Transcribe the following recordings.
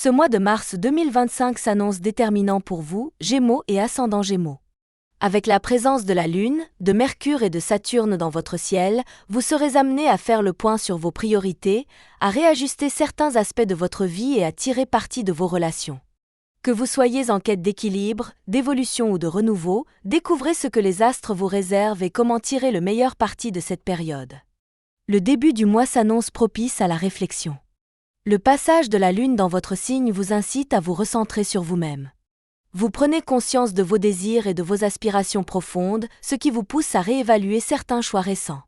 Ce mois de mars 2025 s'annonce déterminant pour vous, Gémeaux et ascendant Gémeaux. Avec la présence de la Lune, de Mercure et de Saturne dans votre ciel, vous serez amené à faire le point sur vos priorités, à réajuster certains aspects de votre vie et à tirer parti de vos relations. Que vous soyez en quête d'équilibre, d'évolution ou de renouveau, découvrez ce que les astres vous réservent et comment tirer le meilleur parti de cette période. Le début du mois s'annonce propice à la réflexion. Le passage de la Lune dans votre signe vous incite à vous recentrer sur vous-même. Vous prenez conscience de vos désirs et de vos aspirations profondes, ce qui vous pousse à réévaluer certains choix récents.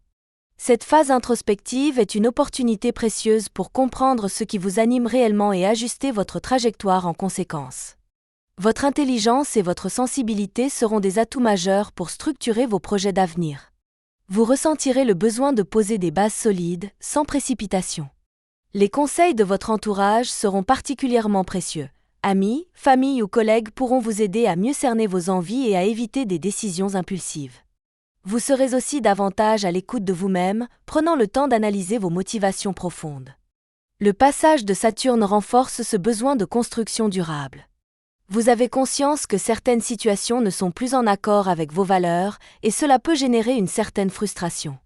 Cette phase introspective est une opportunité précieuse pour comprendre ce qui vous anime réellement et ajuster votre trajectoire en conséquence. Votre intelligence et votre sensibilité seront des atouts majeurs pour structurer vos projets d'avenir. Vous ressentirez le besoin de poser des bases solides, sans précipitation. Les conseils de votre entourage seront particulièrement précieux. Amis, famille ou collègues pourront vous aider à mieux cerner vos envies et à éviter des décisions impulsives. Vous serez aussi davantage à l'écoute de vous-même, prenant le temps d'analyser vos motivations profondes. Le passage de Saturne renforce ce besoin de construction durable. Vous avez conscience que certaines situations ne sont plus en accord avec vos valeurs, et cela peut générer une certaine frustration.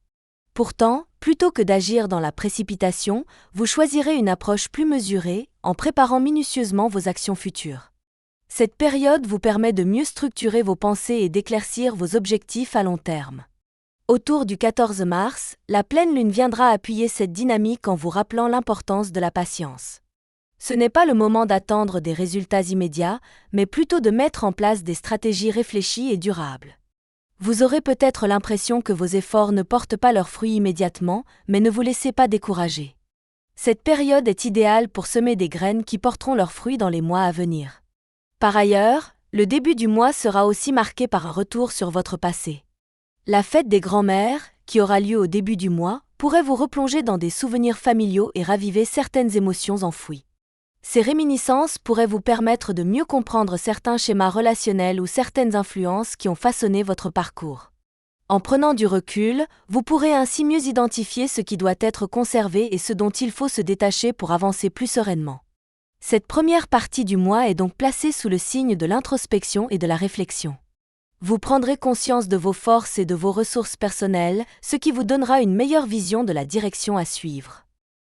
Pourtant, plutôt que d'agir dans la précipitation, vous choisirez une approche plus mesurée, en préparant minutieusement vos actions futures. Cette période vous permet de mieux structurer vos pensées et d'éclaircir vos objectifs à long terme. Autour du 14 mars, la pleine lune viendra appuyer cette dynamique en vous rappelant l'importance de la patience. Ce n'est pas le moment d'attendre des résultats immédiats, mais plutôt de mettre en place des stratégies réfléchies et durables. Vous aurez peut-être l'impression que vos efforts ne portent pas leurs fruits immédiatement, mais ne vous laissez pas décourager. Cette période est idéale pour semer des graines qui porteront leurs fruits dans les mois à venir. Par ailleurs, le début du mois sera aussi marqué par un retour sur votre passé. La fête des grands-mères, qui aura lieu au début du mois, pourrait vous replonger dans des souvenirs familiaux et raviver certaines émotions enfouies. Ces réminiscences pourraient vous permettre de mieux comprendre certains schémas relationnels ou certaines influences qui ont façonné votre parcours. En prenant du recul, vous pourrez ainsi mieux identifier ce qui doit être conservé et ce dont il faut se détacher pour avancer plus sereinement. Cette première partie du mois est donc placée sous le signe de l'introspection et de la réflexion. Vous prendrez conscience de vos forces et de vos ressources personnelles, ce qui vous donnera une meilleure vision de la direction à suivre.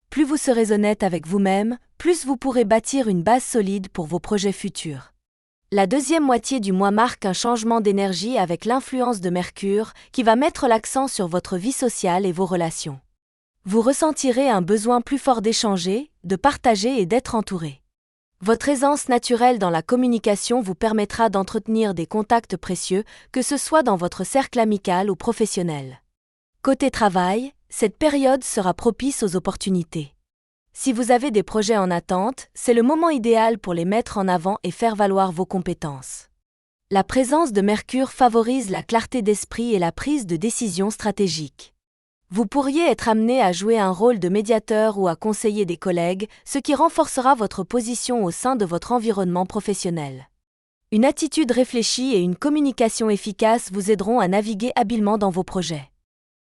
Plus vous serez honnête avec vous-même, plus vous pourrez bâtir une base solide pour vos projets futurs. La deuxième moitié du mois marque un changement d'énergie avec l'influence de Mercure qui va mettre l'accent sur votre vie sociale et vos relations. Vous ressentirez un besoin plus fort d'échanger, de partager et d'être entouré. Votre aisance naturelle dans la communication vous permettra d'entretenir des contacts précieux, que ce soit dans votre cercle amical ou professionnel. Côté travail, cette période sera propice aux opportunités. Si vous avez des projets en attente, c'est le moment idéal pour les mettre en avant et faire valoir vos compétences. La présence de Mercure favorise la clarté d'esprit et la prise de décisions stratégiques. Vous pourriez être amené à jouer un rôle de médiateur ou à conseiller des collègues, ce qui renforcera votre position au sein de votre environnement professionnel. Une attitude réfléchie et une communication efficace vous aideront à naviguer habilement dans vos projets.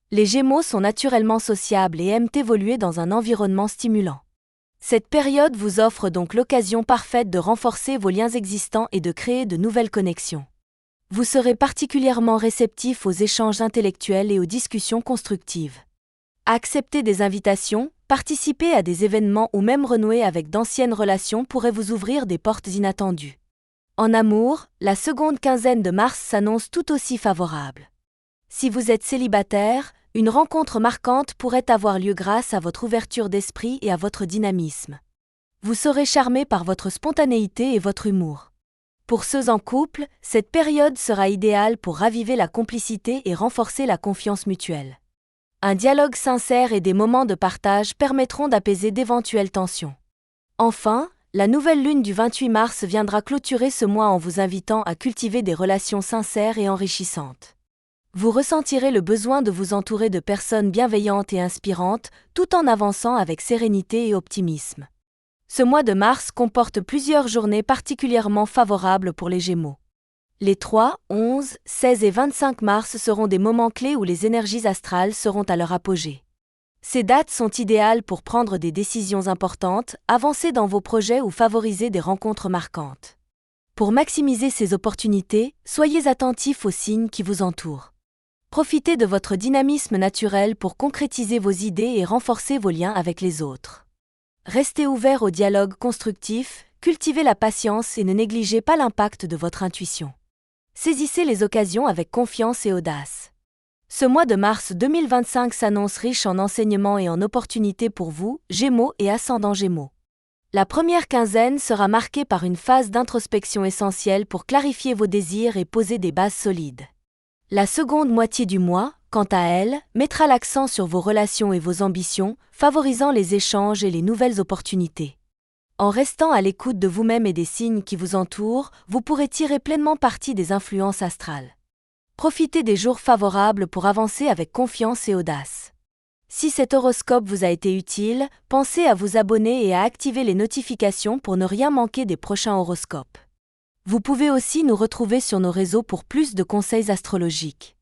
Les Gémeaux sont naturellement sociables et aiment évoluer dans un environnement stimulant. Cette période vous offre donc l'occasion parfaite de renforcer vos liens existants et de créer de nouvelles connexions. Vous serez particulièrement réceptif aux échanges intellectuels et aux discussions constructives. Accepter des invitations, participer à des événements ou même renouer avec d'anciennes relations pourrait vous ouvrir des portes inattendues. En amour, la seconde quinzaine de mars s'annonce tout aussi favorable. Si vous êtes célibataire, une rencontre marquante pourrait avoir lieu grâce à votre ouverture d'esprit et à votre dynamisme. Vous serez charmé par votre spontanéité et votre humour. Pour ceux en couple, cette période sera idéale pour raviver la complicité et renforcer la confiance mutuelle. Un dialogue sincère et des moments de partage permettront d'apaiser d'éventuelles tensions. Enfin, la nouvelle lune du 28 mars viendra clôturer ce mois en vous invitant à cultiver des relations sincères et enrichissantes. Vous ressentirez le besoin de vous entourer de personnes bienveillantes et inspirantes, tout en avançant avec sérénité et optimisme. Ce mois de mars comporte plusieurs journées particulièrement favorables pour les Gémeaux. Les 3, 11, 16 et 25 mars seront des moments clés où les énergies astrales seront à leur apogée. Ces dates sont idéales pour prendre des décisions importantes, avancer dans vos projets ou favoriser des rencontres marquantes. Pour maximiser ces opportunités, soyez attentifs aux signes qui vous entourent. Profitez de votre dynamisme naturel pour concrétiser vos idées et renforcer vos liens avec les autres. Restez ouvert au dialogue constructif, cultivez la patience et ne négligez pas l'impact de votre intuition. Saisissez les occasions avec confiance et audace. Ce mois de mars 2025 s'annonce riche en enseignements et en opportunités pour vous, Gémeaux et ascendant Gémeaux. La première quinzaine sera marquée par une phase d'introspection essentielle pour clarifier vos désirs et poser des bases solides. La seconde moitié du mois, quant à elle, mettra l'accent sur vos relations et vos ambitions, favorisant les échanges et les nouvelles opportunités. En restant à l'écoute de vous-même et des signes qui vous entourent, vous pourrez tirer pleinement parti des influences astrales. Profitez des jours favorables pour avancer avec confiance et audace. Si cet horoscope vous a été utile, pensez à vous abonner et à activer les notifications pour ne rien manquer des prochains horoscopes. Vous pouvez aussi nous retrouver sur nos réseaux pour plus de conseils astrologiques.